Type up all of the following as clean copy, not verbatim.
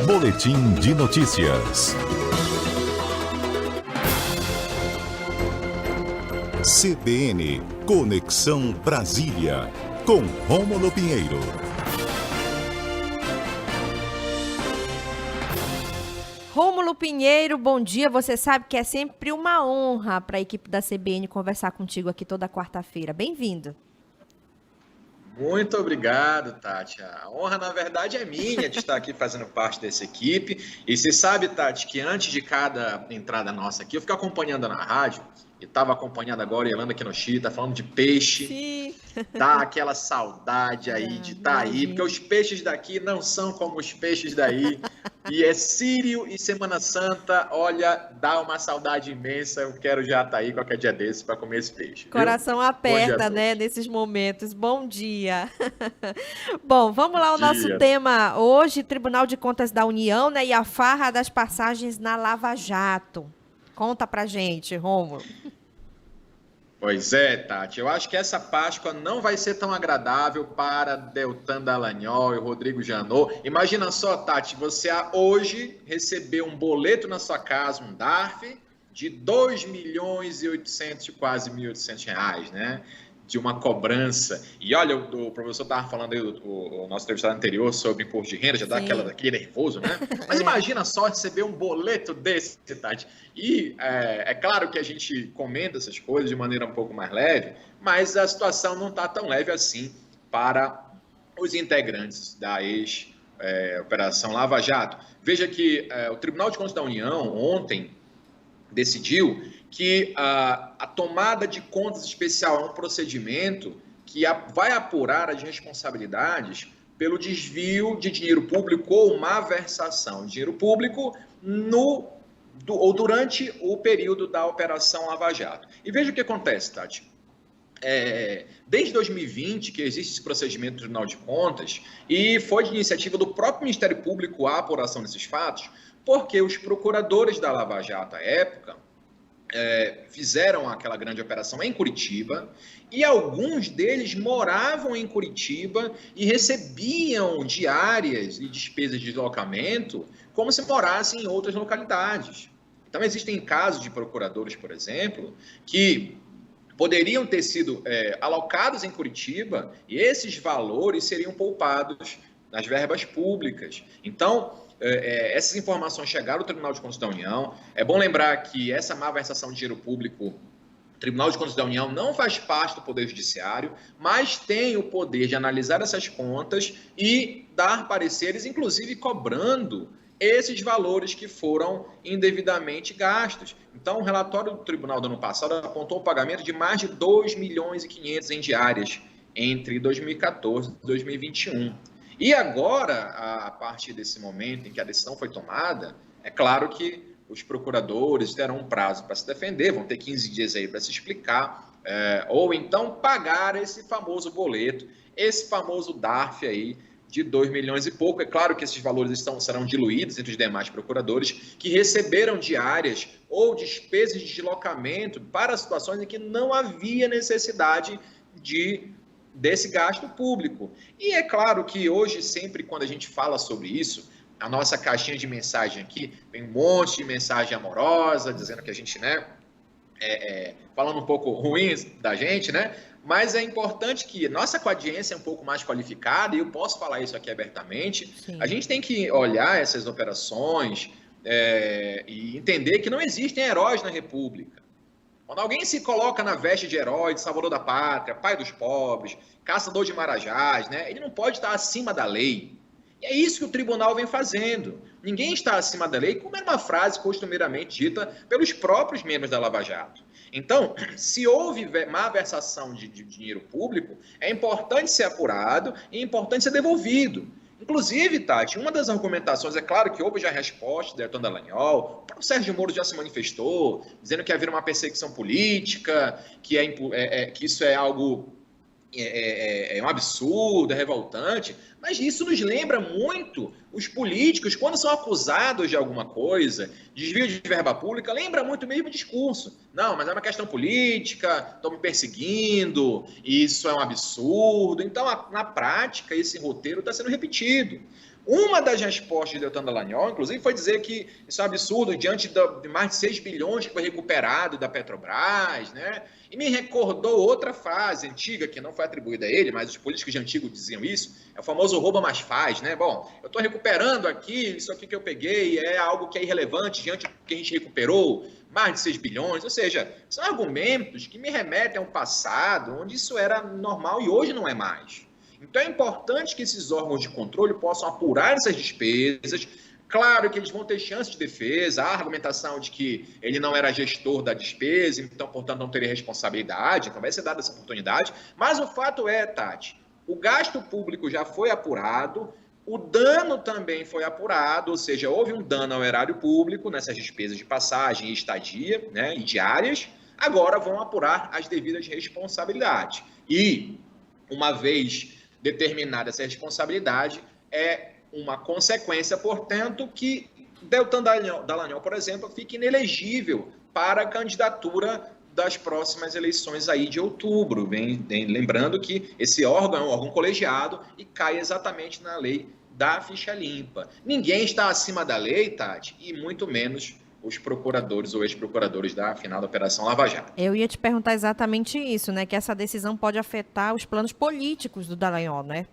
Boletim de notícias. CBN Conexão Brasília, com Rômulo Pinheiro. Rômulo Pinheiro, bom dia. Você sabe que é sempre uma honra para a equipe da CBN conversar contigo aqui toda quarta-feira. Bem-vindo. Muito obrigado, Tati. A honra, na verdade, é minha de estar aqui fazendo parte dessa equipe. E você sabe, Tati, que antes de cada entrada nossa aqui, eu fico acompanhando na rádio, e estava acompanhando agora, Yolanda Kinoshita, tá falando de peixe. Sim. Dá aquela saudade aí de estar aí, porque os peixes daqui não são como os peixes daí. E é Sírio e Semana Santa, olha, dá uma saudade imensa. Eu quero já estar aí qualquer dia desses para comer esse peixe. Coração aperta, né, nesses momentos. Bom dia. Bom, vamos lá ao nosso tema hoje, Tribunal de Contas da União, né, e a farra das passagens na Lava Jato. Conta pra gente, Rômulo. Pois é, Tati, eu acho que essa Páscoa não vai ser tão agradável para Deltan Dallagnol e Rodrigo Janot. Imagina só, Tati, você hoje recebeu um boleto na sua casa, um DARF, de 2.800.000, quase 1.800 reais, né? De uma cobrança. E olha, o professor estava falando aí, o nosso entrevistado anterior, sobre imposto de renda, já dá aquele nervoso, né? Mas imagina só receber um boleto desse, Tati. E é claro que a gente comenta essas coisas de maneira um pouco mais leve, mas a situação não está tão leve assim para os integrantes da ex-Operação Lava Jato. Veja que o Tribunal de Contas da União, ontem, decidiu que a tomada de contas especial é um procedimento que vai apurar as responsabilidades pelo desvio de dinheiro público ou malversação de dinheiro público ou durante o período da Operação Lava Jato. E veja o que acontece, Tati. Desde 2020 que existe esse procedimento do Tribunal de Contas e foi de iniciativa do próprio Ministério Público a apuração desses fatos, porque os procuradores da Lava Jato à época fizeram aquela grande operação em Curitiba e alguns deles moravam em Curitiba e recebiam diárias e despesas de deslocamento como se morassem em outras localidades. Então, existem casos de procuradores, por exemplo, que poderiam ter sido alocados em Curitiba e esses valores seriam poupados nas verbas públicas. Então, essas informações chegaram ao Tribunal de Contas da União. É bom lembrar que essa malversação de dinheiro público, o Tribunal de Contas da União não faz parte do Poder Judiciário, mas tem o poder de analisar essas contas e dar pareceres, inclusive cobrando esses valores que foram indevidamente gastos. Então, o relatório do Tribunal do ano passado apontou o pagamento de mais de 2.5 milhões em diárias entre 2014 e 2021. E agora, a partir desse momento em que a decisão foi tomada, é claro que os procuradores terão um prazo para se defender, vão ter 15 dias aí para se explicar, ou então pagar esse famoso boleto, esse famoso DARF aí de 2 milhões e pouco. É claro que esses valores serão diluídos entre os demais procuradores que receberam diárias ou despesas de deslocamento para situações em que não havia necessidade desse gasto público. E é claro que hoje, sempre quando a gente fala sobre isso, a nossa caixinha de mensagem aqui, vem um monte de mensagem amorosa, dizendo que a gente, né, falando um pouco ruim da gente, né, mas é importante que nossa audiência é um pouco mais qualificada, e eu posso falar isso aqui abertamente. Sim. A gente tem que olhar essas operações e entender que não existem heróis na República. Quando alguém se coloca na veste de herói, de salvador da pátria, pai dos pobres, caçador de marajás, né? Ele não pode estar acima da lei. E é isso que o tribunal vem fazendo. Ninguém está acima da lei, como era uma frase costumeiramente dita pelos próprios membros da Lava Jato. Então, se houve malversação de dinheiro público, é importante ser apurado e é importante ser devolvido. Inclusive, Tati, uma das argumentações, é claro que houve já resposta do Deltan Dallagnol, o Sérgio Moro já se manifestou, dizendo que havia uma perseguição política, que isso é algo um absurdo, é revoltante, mas isso nos lembra muito os políticos, quando são acusados de alguma coisa, desvio de verba pública, lembra muito o mesmo discurso. Não, mas é uma questão política, estão me perseguindo, isso é um absurdo. Então, na prática, esse roteiro está sendo repetido. Uma das respostas de Deltan Dallagnol, inclusive, foi dizer que isso é um absurdo diante de mais de 6 bilhões que foi recuperado da Petrobras, né? E me recordou outra frase antiga, que não foi atribuída a ele, mas os políticos de antigo diziam isso, é o famoso rouba mais faz, né? Bom, eu estou recuperando aqui, isso aqui que eu peguei é algo que é irrelevante diante do que a gente recuperou, mais de 6 bilhões, ou seja, são argumentos que me remetem ao passado, onde isso era normal e hoje não é mais. Então é importante que esses órgãos de controle possam apurar essas despesas. Claro que eles vão ter chance de defesa, a argumentação de que ele não era gestor da despesa, então, portanto, não teria responsabilidade, então vai ser dada essa oportunidade. Mas o fato é, Tati, o gasto público já foi apurado, o dano também foi apurado, ou seja, houve um dano ao erário público nessas despesas de passagem e estadia, né, e diárias. Agora vão apurar as devidas responsabilidades. E, uma vez determinada essa responsabilidade, é uma consequência, portanto, que Deltan Dallagnol, por exemplo, fique inelegível para a candidatura das próximas eleições aí de outubro. Lembrando que esse órgão é um órgão colegiado e cai exatamente na lei da ficha limpa. Ninguém está acima da lei, Tati, e muito menos os procuradores ou ex-procuradores da final da Operação Lava Jato. Eu ia te perguntar exatamente isso, né? Que essa decisão pode afetar os planos políticos do Dallagnol, né?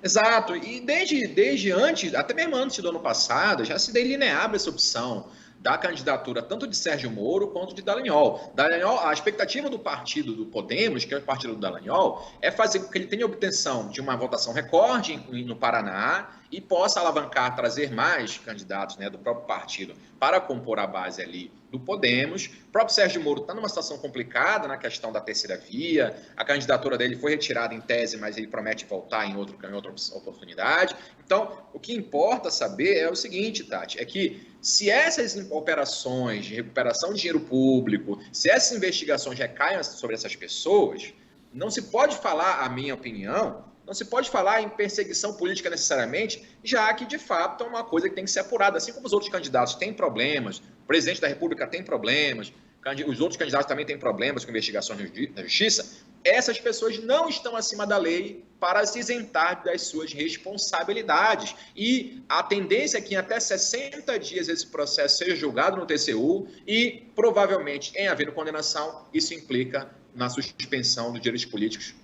Exato. E desde antes, até mesmo antes do ano passado, já se delineava essa opção da candidatura tanto de Sérgio Moro quanto de Dallagnol. A expectativa do partido do Podemos, que é o partido do Dallagnol, é fazer com que ele tenha obtenção de uma votação recorde no Paraná e possa alavancar, trazer mais candidatos, né, do próprio partido para compor a base ali do Podemos. O próprio Sérgio Moro está numa situação complicada na questão da terceira via, a candidatura dele foi retirada em tese, mas ele promete voltar em outra oportunidade. Então, o que importa saber é o seguinte, Tati, é que se essas operações de recuperação de dinheiro público, se essas investigações recaem sobre essas pessoas, não se pode falar, a minha opinião, não se pode falar em perseguição política necessariamente, já que, de fato, é uma coisa que tem que ser apurada. Assim como os outros candidatos têm problemas, o presidente da República tem problemas, os outros candidatos também têm problemas com investigações na justiça, essas pessoas não estão acima da lei para se isentar das suas responsabilidades. E a tendência é que em até 60 dias esse processo seja julgado no TCU e, provavelmente, em havendo condenação, isso implica na suspensão dos direitos políticos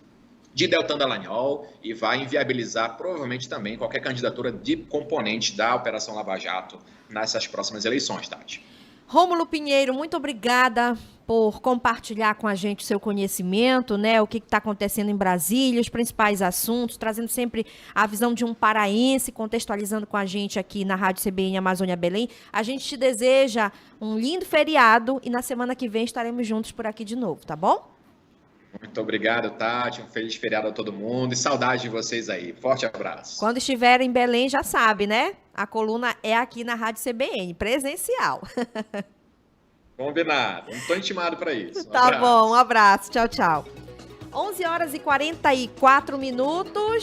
de Deltan Dallagnol e vai inviabilizar provavelmente também qualquer candidatura de componente da Operação Lava Jato nessas próximas eleições, Tati. Rômulo Pinheiro, muito obrigada por compartilhar com a gente o seu conhecimento, né? O que está acontecendo em Brasília, os principais assuntos, trazendo sempre a visão de um paraense, contextualizando com a gente aqui na Rádio CBN Amazônia Belém. A gente te deseja um lindo feriado e na semana que vem estaremos juntos por aqui de novo, tá bom? Muito obrigado, Tati. Um feliz feriado a todo mundo e saudade de vocês aí. Forte abraço. Quando estiver em Belém, já sabe, né? A coluna é aqui na Rádio CBN, presencial. Combinado. Não estou intimado para isso. Tá bom, um abraço. Tchau, tchau. 11h44.